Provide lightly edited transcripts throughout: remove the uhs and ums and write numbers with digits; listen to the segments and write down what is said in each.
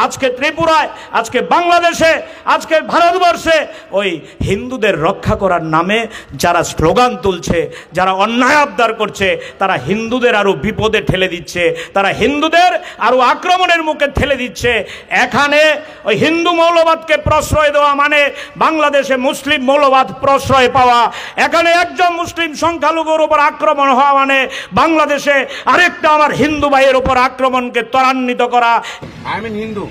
আজকে ত্রিপুরায়, আজকে বাংলাদেশে, আজকে ভারতবর্ষে ওই হিন্দুদের রক্ষা করার নামে যারা স্লোগান তুলছে, যারা অন্যায় আবদার করছে, তারা হিন্দুদের আরো বিপদে ঠেলে দিচ্ছে, তারা হিন্দুদের আরো আক্রমণের মুখে ঠেলে দিচ্ছে। এখানে ওই হিন্দু মৌলবাদকে প্রশ্রয় দেওয়া মানে বাংলাদেশে মুসলিম মৌলবাদ প্রশ্রয় পাওয়া। এখানে একজন মুসলিম সংখ্যালঘুর উপর আক্রমণ হওয়া মানে বাংলাদেশে আরেকটা আমার হিন্দু ভাইয়ের উপর আক্রমণকে ত্বরান্বিত করা। I am Hindu,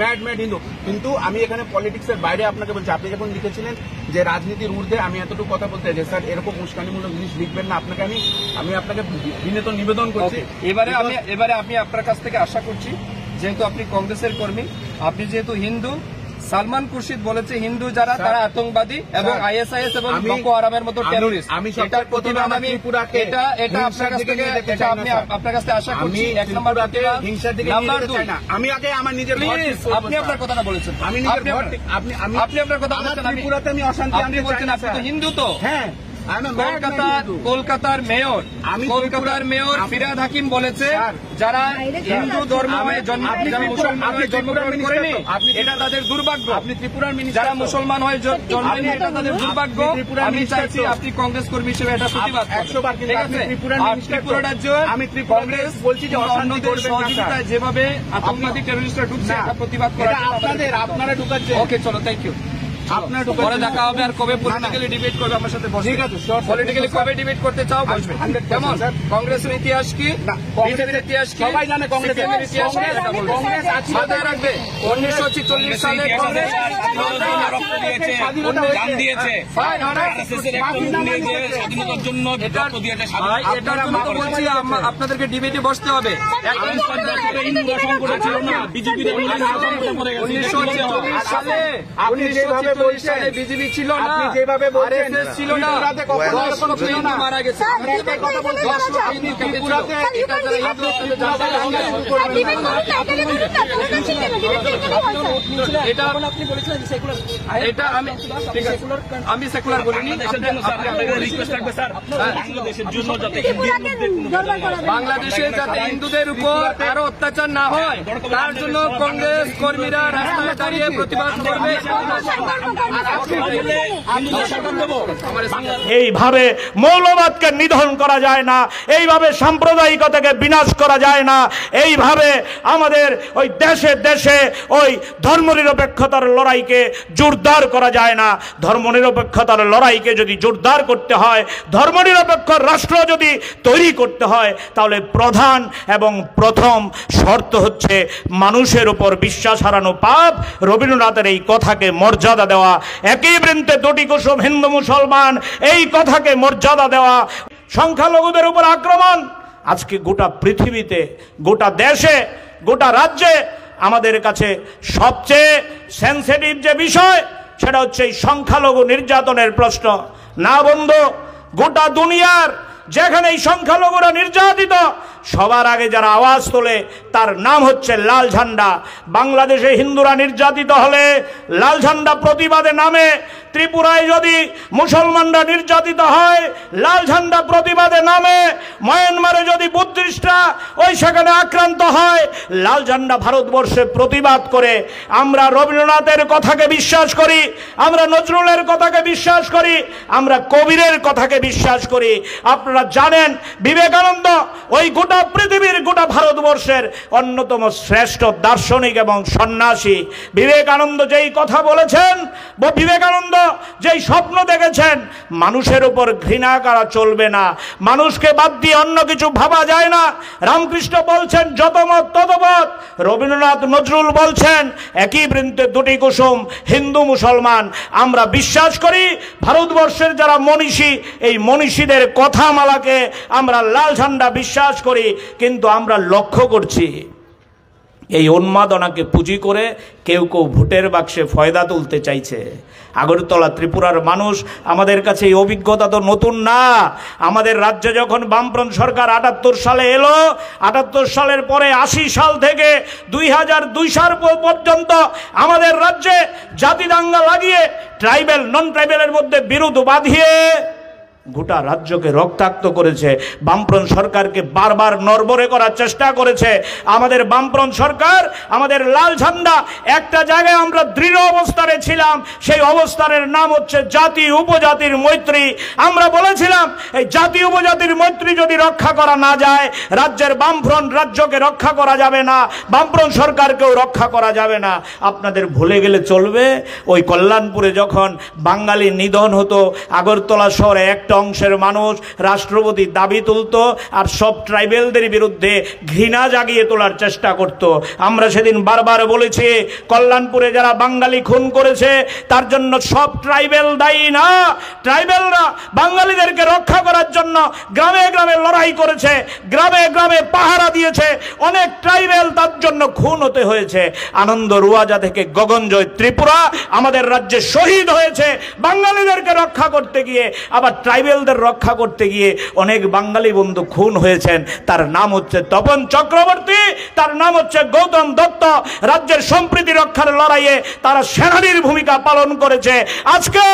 mad Hindu, কিন্তু আমি এখানে পলিটিক্সের বাইরে আপনাকে বলছি। আপনি যখন লিখেছিলেন যে রাজনীতির ঊর্ধ্বে, আমি এতটুকু কথা বলতে চাই স্যার, এরকম উস্কানিমূলক জিনিস লিখবেন না। আপনাকে আমি আপনাকে বিনীত নিবেদন করছি। এবারে আমি আপনার কাছ থেকে আশা করছি, যেহেতু আপনি কংগ্রেসের কর্মী, আপনি যেহেতু হিন্দু, সালমান খুরশিদ বলেছে হিন্দু যারা তারা আতঙ্কবাদী এবং আইএসআইএস এবং বকো হারামের মতো টেরোরিস্ট। আমি এটার প্রতিবাদ আমি এটা আপনার কাছ থেকে আশা করছি। এক নম্বর হিংসার দিকে নাম্বার 2, আমি আগে আমার নিজের আপনি আপনার কথাটা বলেছেন, আমি আপনি আপনার কথা বলেছেন, ত্রিপুরাতে আমি অশান্তি আনতে চাই না। আপনি তো হিন্দু তো। হ্যাঁ, কলকাতার মেয়র ফিরহাদ হাকিম বলেছে যারা হিন্দু ধর্ম জন্মগ্রহণ করেনি এটা তাদের দুর্ভাগ্য। আপনি ত্রিপুরার যারা মুসলমান হয়ে জন্মেনি এটা তাদের দুর্ভাগ্য। আমি চাইছি আপনি কংগ্রেস কর্মী হিসেবে এটা প্রতিবাদ করবেন। 100বার ঠিক আছে, ত্রিপুরা রাজ্য আমি কংগ্রেস বলছি যে অন্যদের সহযোগিতায় যেভাবে আতঙ্কবাদী টেরোরিস্টরা ঢুকছে এটা প্রতিবাদ করা আপনারা ঢুকাচ্ছে। ওকে, চলো, থ্যাংক ইউ। পরে দেখা হবে। আর কবে পলিটিক্যালি ডিবেট করবে আমার সাথে? ঠিক আছে, পলিটিক্যালি কবে ডিবেট করতে চাও বসবে। কেমন কংগ্রেসের ইতিহাস কি, বিজেপির ইতিহাস কি, সবাই জানে কংগ্রেসের ইতিহাস। কংগ্রেস মাথায় রাখবে 1946 সালে কংগ্রেস আপনাদেরকে ডিবেটে বসতে হবে। 1946 সালে বিজেপি ছিল না, আরএসএস ছিল না, মারা গেছে। আমি সেকুলার বলিনি। বাংলাদেশে যাতে হিন্দুদের উপর আরো অত্যাচার না হয় তার জন্য কংগ্রেস কর্মীরা রাস্তায় দাঁড়িয়ে প্রতিবাদ করবে। এইভাবে মৌলবাদকে নিধন করা যায় না, এইভাবে সাম্প্রদায়িকতাকে বিনাশ করা যায় না, এইভাবে আমাদের ওই দেশে দেশে ওই ধর্মনিরপেক্ষতার লড়াইকে জোরদার করা যায় না। ধর্মনিরপেক্ষতার লড়াইকে যদি জোরদার করতে হয়, ধর্মনিরপেক্ষ রাষ্ট্র যদি তৈরি করতে হয়, তাহলে প্রধান এবং প্রথম শর্ত হচ্ছে মানুষের উপর বিশ্বাস হারানো পাপ। রবীন্দ্রনাথের এই কথাকে মর্যাদা দেওয়া, একই বৃন্তে দুটি কুসুম হিন্দু মুসলমান, এই কথাকে মর্যাদা দেওয়া। সংখ্যালঘুদের উপর আক্রমণ আজকে গোটা পৃথিবীতে, গোটা দেশে, গোটা রাজ্যে আমাদের কাছে সবচেয়ে সেন্সিটিভ যে বিষয় সেটা হচ্ছে এই সংখ্যালঘু নির্যাতনের প্রশ্ন। না বন্ধু, গোটা দুনিয়ার যেখানে এই সংখ্যালঘুরা নির্যাতিত সবার আগে যারা আওয়াজ তোলে তার নাম হচ্ছে লাল ঝান্ডা। বাংলাদেশে হিন্দুরা নির্যাতিত হলে লাল ঝান্ডা প্রতিবাদে নামে। ত্রিপুরায় যদি মুসলমানরা নির্যাতিত হয় লাল ঝান্ডা প্রতিবাদে নামে। মায়ানমারে যদি বুদ্ধিস্টরা ওই সেখানে আক্রান্ত হয় লাল ঝান্ডা ভারতবর্ষে প্রতিবাদ করে। আমরা রবীন্দ্রনাথের কথাকে বিশ্বাস করি, আমরা নজরুলের কথাকে বিশ্বাস করি, আমরা কবিরের কথাকে বিশ্বাস করি। আপনারা জানেন বিবেকানন্দ ওই গোটা পৃথিবীর, গোটা ভারতবর্ষের অন্যতম শ্রেষ্ঠ দার্শনিক এবং সন্ন্যাসী। বিবেকানন্দ যেই কথা বলেছেন, বিবেকানন্দ যেই স্বপ্ন দেখেছেন, মানুষের উপর ঘৃণা করা চলবে না, মানুষকে বাদ দিয়ে অন্য কিছু ভাবা যায় না। রামকৃষ্ণ বলছেন যত মত তত পথ, রবীন্দ্রনাথ নজরুল বলছেন একই বৃন্তে দুটি কুসুম, হিন্দু মুসলমান। আমরা বিশ্বাস করি ভারতবর্ষের যারা মনীষী, এই মনীষীদের কথামালাকে আমরা লাল ঝান্ডা বিশ্বাস করি। কিন্তু আমরা লক্ষ্য করছি এই উন্মাদনাকে পুঁজি করে কেউ কেউ ভোটের বাক্সে ফয়দা তুলতে চাইছে। আগরতলা ত্রিপুরার মানুষ, আমাদের কাছে এই অভিজ্ঞতা তো নতুন না। আমাদের রাজ্যে যখন বামফ্রন্ট সরকার 78 সালে এলো, 78 সালের পরে 80 সাল থেকে 2002 সাল পর্যন্ত আমাদের রাজ্যে জাতি দাঙ্গা লাগিয়ে ট্রাইবেল নন ট্রাইবেলের মধ্যে বিরোধ বাঁধিয়ে গোটা রাজ্যকে রক্তাক্ত করেছে, বামফ্রন্ট সরকারকে বারবার নড়বড়ে করার চেষ্টা করেছে। আমাদের বামফ্রন্ট সরকার, আমাদের লাল ঝান্ডা, একটা জায়গায় আমরা দৃঢ় অবস্থানে ছিলাম, সেই অবস্থানের নাম হচ্ছে জাতি উপজাতির মৈত্রী। আমরা বলেছিলাম এই জাতি উপজাতির মৈত্রী যদি রক্ষা করা না যায়, রাজ্যের বামফ্রন্ট রাজ্যকে রক্ষা করা যাবে না, বামফ্রন্ট সরকারকেও রক্ষা করা যাবে না। আপনাদের ভুলে গেলে চলবে, ওই কল্যাণপুরে যখন বাঙালি নিধন হতো, আগরতলা শহরে একটা অংশের মানুষ রাষ্ট্রপতি দাবি তুলতো আর সব ট্রাইবেলদের বিরুদ্ধে ঘৃণা জাগিয়ে তোলার চেষ্টা করত। আমরা সেদিন বারবার বলেছি, কল্যাণপুরে যারা বাঙালি খুন করেছে তার জন্য সব ট্রাইবেল দায়ী না। ট্রাইবেলরা বাঙালিদেরকে রক্ষা করার জন্য গ্রামে গ্রামে লড়াই করেছে, গ্রামে গ্রামে পাহারা দিয়েছে, অনেক ট্রাইবেল তার জন্য খুন হতে হয়েছে। আনন্দ রুয়াজা থেকে গগনজয় ত্রিপুরা আমাদের রাজ্যে শহীদ হয়েছে বাঙালিদেরকে রক্ষা করতে গিয়ে। আবার ট্রাইবেলদের রক্ষা করতে গিয়ে অনেক বাঙালি বন্ধু খুন হয়েছেন। তার নাম হচ্ছে তপন চক্রবর্তী, তার নাম হচ্ছে গৌতম দত্ত। রাজ্যের সম্প্রীতি রক্ষার লড়াইয়ে তারা সেনানীর ভূমিকা পালন করেছে। আজকে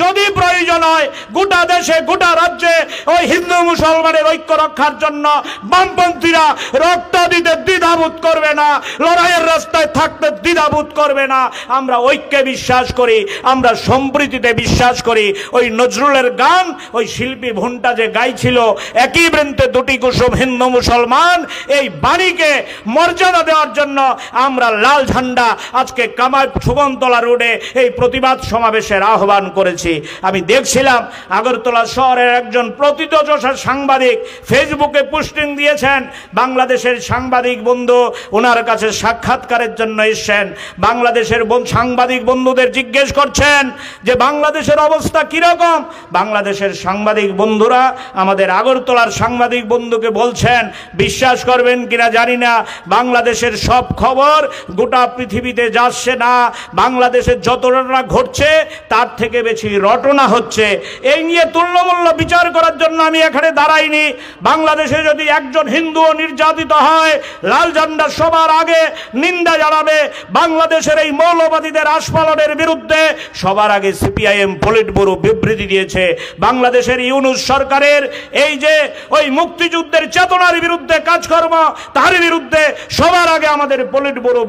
যদি প্রয়োজন হয় গোটা দেশে গোটা রাজ্যে ওই হিন্দু মুসলমানের ঐক্য রক্ষার জন্য বামপন্থীরা রক্ত দিতে দ্বিধাবোধ করবে না, লড়াইয়ের রাস্তায় থাকতে দ্বিধাবোধ করবে না। আমরা ঐক্যে বিশ্বাস করি, আমরা সম্প্রীতিতে বিশ্বাস করি। ওই নজরুলের গান ওই শিল্পী ভুন্টা যে গাইছিল, একই বৃন্তে দুটি কুসুম হিন্দু মুসলমান, এই বাণীকে মর্যাদা দেওয়ার জন্য আমরা লাল ঝান্ডা আজকে কামাই সুবনতলা রোডে এই প্রতিবাদ সমাবেশের আহ্বান করেছি। আমি দেখছিলাম আগরতলা শহরের একজন প্রথিতযশা সাংবাদিক ফেসবুকে পোস্টিং দিয়েছেন, বাংলাদেশের সাংবাদিক বন্ধু ওনার কাছে সাক্ষাৎকারের জন্য এসেছেন। বাংলাদেশের সাংবাদিক বন্ধুদের জিজ্ঞেস করছেন যে বাংলাদেশের অবস্থা কিরকম। বাংলাদেশের সাংবাদিক বন্ধুরা আমাদের আগরতলার সাংবাদিক বন্ধুকে বলছেন, বিশ্বাস করবেন কিনা জানি না, বাংলাদেশের সব খবর গোটা পৃথিবীতে যাচ্ছে না, বাংলাদেশে যত ঘটনা ঘটছে তার থেকে বেশি রটনা হচ্ছে। এই নিয়ে তুল্যমূল্য বিচার করার জন্য আমি এখানে দাঁড়াইনি। বাংলাদেশে যদি একজন হিন্দুও নির্যাতিত হয়, লাল ঝান্ডা সবার আগে নিন্দা জানাবে। বাংলাদেশের এই মৌলবাদীদের আস্ফালনের বিরুদ্ধে সবার আগে সিপিআইএম পলিট ব্যুরো বিবৃতি দিয়েছে। বাংলাদেশের ইউনূস সরকারের এই যে ওই মুক্তিযুদ্ধের চেতনার বিরুদ্ধে কাজকর্ম, তার বিরুদ্ধে সবার আগে আমাদের পলিট ব্যুরো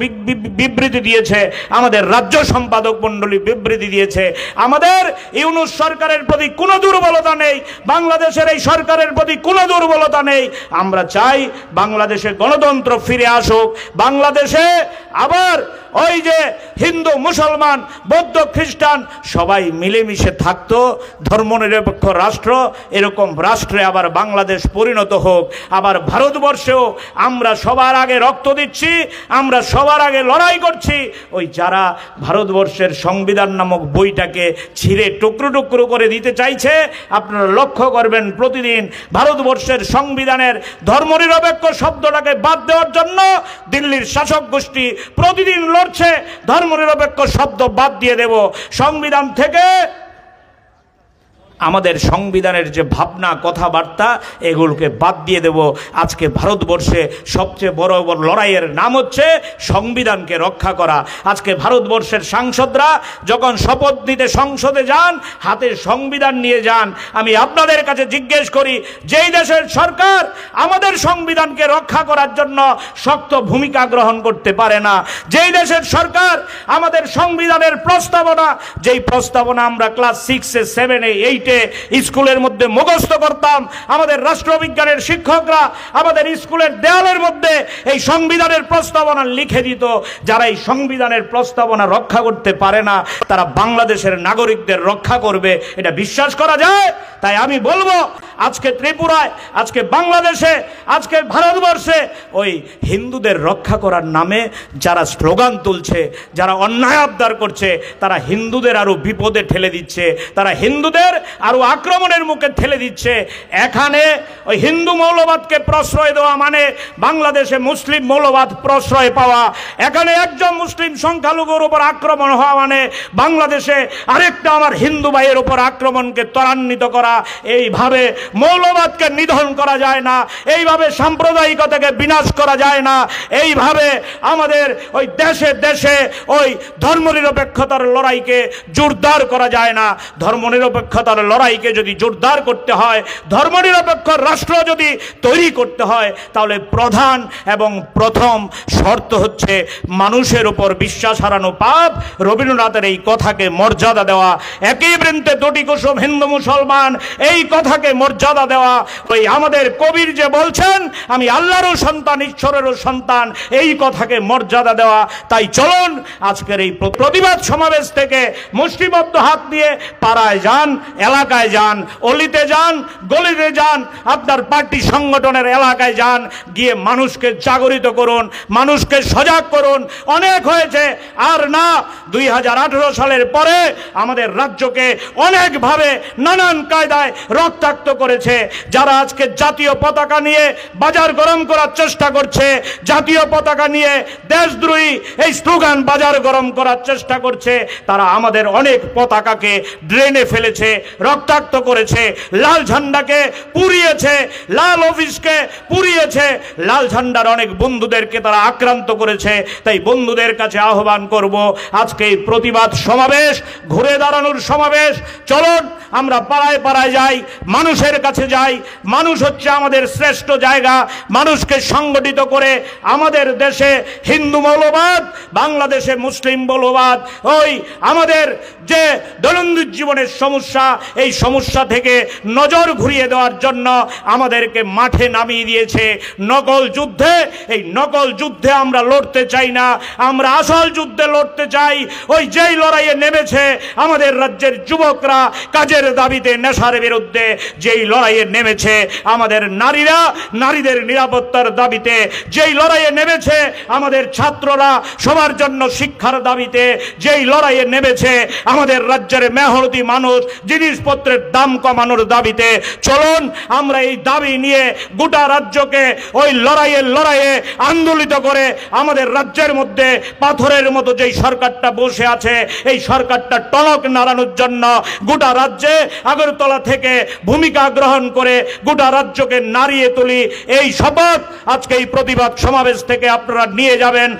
বিবৃতি দিয়েছে, আমাদের রাজ্য সম্পাদক মণ্ডলী বিবৃতি দিয়েছে। আমাদের ইউনূস সরকারের প্রতি কোনো দুর্বলতা নেই, বাংলাদেশের এই সরকারের প্রতি কোনো দুর্বলতা নেই। আমরা চাই বাংলাদেশে গণতন্ত্র ফিরে আসুক, বাংলাদেশে আবার ওই যে হিন্দু মুসলমান বৌদ্ধ খ্রিস্টান সবাই মিলেমিশে থাকতো, ধর্মনিরপেক্ষ রাষ্ট্র, এরকম রাষ্ট্রে আবার বাংলাদেশ পরিণত হোক। আবার ভারতবর্ষেও আমরা সবার আগে রক্ত দিচ্ছি, আমরা সবার আগে লড়াই করছি। ওই যারা ভারতবর্ষের সংবিধান নামক বইটাকে ছিঁড়ে টুকরো টুকরো করে দিতে চাইছে, আপনারা লক্ষ্য করবেন প্রতিদিন ভারতবর্ষের সংবিধানের ধর্মনিরপেক্ষ শব্দটাকে বাদ দেওয়ার জন্য দিল্লির শাসক গোষ্ঠী প্রতিদিন লড়ছে, ধর্মনিরপেক্ষ শব্দ বাদ দিয়ে দেব সংবিধান থেকে। আমাদের সংবিধানের যে ভাবনা কথাবার্তা এগুলোকে বাদ দিয়ে দেব। আজকে ভারতবর্ষে সবচেয়ে বড় বড় লড়াইয়ের নাম হচ্ছে সংবিধানকে রক্ষা করা। আজকে ভারতবর্ষের সাংসদরা যখন শপথ নিতে সংসদে যান, হাতে সংবিধান নিয়ে যান। আমি আপনাদের কাছে জিজ্ঞেস করি, যেই দেশের সরকার আমাদের সংবিধানকে রক্ষা করার জন্য শক্ত ভূমিকা গ্রহণ করতে পারে না, যেই দেশের সরকার আমাদের সংবিধানের প্রস্তাবনা, যেই প্রস্তাবনা আমরা ক্লাস 6-এ 7-এ 8 স্কুলের মধ্যে মুখস্থ করতাম, আমাদের রাষ্ট্রবিজ্ঞানের শিক্ষকরা আমাদের স্কুলের দেয়ালের মধ্যে এই সংবিধানের প্রস্তাবনা লিখে দিত। যারা এই সংবিধানের প্রস্তাবনা রক্ষা করতে পারে না, তারা বাংলাদেশের নাগরিকদের রক্ষা করবে, এটা বিশ্বাস করা যায়? তাই আমি বলবো, আজকে ত্রিপুরায়, আজকে বাংলাদেশে, আজকে ভারতবর্ষে ওই হিন্দুদের রক্ষা করার নামে যারা স্লোগান তুলছে, যারা অন্যায় আবদার করছে, তারা হিন্দুদের আরো বিপদে ঠেলে দিচ্ছে, তারা হিন্দুদের আরো আক্রমণের মুখে ঠেলে দিচ্ছে। এখানে ওই হিন্দু মৌলবাদকে প্রশ্রয় দেওয়া মানে বাংলাদেশে মুসলিম মৌলবাদ প্রশ্রয় পাওয়া। এখানে একজন মুসলিম সংখ্যালঘুর উপর আক্রমণ হওয়া মানে বাংলাদেশে আরেকটা আমার হিন্দু ভাইয়ের উপর আক্রমণকে ত্বরান্বিত করা। এইভাবে মৌলবাদকে নিধন করা যায় না, এইভাবে সাম্প্রদায়িকতাকে বিনাশ করা যায় না, এইভাবে আমাদের ওই দেশে দেশে ওই ধর্মনিরপেক্ষতার লড়াইকে জোরদার করা যায় না। ধর্মনিরপেক্ষতার লড়াইকে যদি জোরদার করতে হয়, ধর্মনিরপেক্ষ রাষ্ট্র যদি তৈরি করতে হয়, তাহলে প্রধান এবং প্রথম শর্ত হচ্ছে মানুষের উপর বিশ্বাস হারানো পাপ। রবীন্দ্রনাথের এই কথাকে মর্যাদা দেওয়া, একই বৃন্তে দুটি কুসুম হিন্দু মুসলমান, এই কথাকে মর্যাদা দেওয়া। ওই আমাদের কবির যে বলছেন আমি আল্লাহরও সন্তান, ঈশ্বরেরও সন্তান, এই কথাকে মর্যাদা দেওয়া। তাই চলুন আজকের এই প্রতিবাদ সমাবেশ থেকে মুষ্টিবদ্ধ হাত দিয়ে পাড়ায় যান, এলাকায় যান, অলিতে যান, গলিতে যান, আপনার পার্টি সংগঠনের এলাকায় যান, গিয়ে মানুষকে জাগরিত করুন, মানুষকে সজাগ করুন। অনেক হয়েছে, আর না। 2018 সালের পরে আমাদের রাজ্যকে অনেকভাবে নানান কায়দায় রক্তাক্ত করেছে। যারা আজকে জাতীয় পতাকা নিয়ে বাজার গরম করার চেষ্টা করছে, জাতীয় পতাকা নিয়ে দেশদ্রোহী এই স্লোগান বাজার গরম করার চেষ্টা করছে, তারা আমাদের অনেক পতাকাকে ড্রেনে ফেলেছে, রক্তাক্ত করেছে, লাল ঝান্ডাকে পুড়িয়েছে, লাল অফিসকে পুড়িয়েছে, লাল ঝান্ডার অনেক বন্ধুদেরকে তারা আক্রান্ত করেছে। তাই বন্ধুদের কাছে আহ্বান করব, আজকে এই প্রতিবাদ সমাবেশ ঘুরে দাঁড়ানোর সমাবেশ। চলুন আমরা পাড়ায় পাড়ায় যাই, মানুষের কাছে যাই। মানুষ হচ্ছে আমাদের শ্রেষ্ঠ জায়গা। মানুষকে সংগঠিত করে আমাদের দেশে হিন্দু মৌলবাদ, বাংলাদেশে মুসলিম মৌলবাদ, ওই আমাদের যে দৈনন্দিন জীবনের সমস্যা, এই সমস্যা থেকে নজর ঘুরিয়ে দেওয়ার জন্য আমাদেরকে মাঠে নামিয়ে দিয়েছে নকল যুদ্ধে। এই নকল যুদ্ধে আমরা লড়তে চাই না, আমরা আসল যুদ্ধে লড়তে চাই। ওই যেই লড়াইয়ে নেমেছে আমাদের রাজ্যের যুবকরা কাজের দাবিতে, নেশার বিরুদ্ধে, যেই লড়াইয়ে নেমেছে আমাদের নারীরা নারীদের নিরাপত্তার দাবিতে, যেই লড়াইয়ে নেমেছে আমাদের ছাত্ররা সবার জন্য শিক্ষার দাবিতে, যেই লড়াইয়ে নেমেছে আমাদের রাজ্যের মেহনতি মানুষ জিনিসপত্রের দাম কমানোর দাবিতে। চলুন আমরা এই দাবি নিয়ে গোটা রাজ্যকে ওই লড়াইয়ে আন্দোলিত করে আমাদের রাজ্যের মধ্যে পাথরের মতো যেই সরকারটা বসে আছে, এই সরকারটা টনক নাড়ানোর জন্য গোটা রাজ্যে আগরতলা থেকে ভূমিকা গ্রহণ করে গোটা রাজ্যকে নাড়িয়ে তুলি। এই শপথ আজকে এই প্রতিবাদ সমাবেশ থেকে আপনারা নিয়ে যাবেন।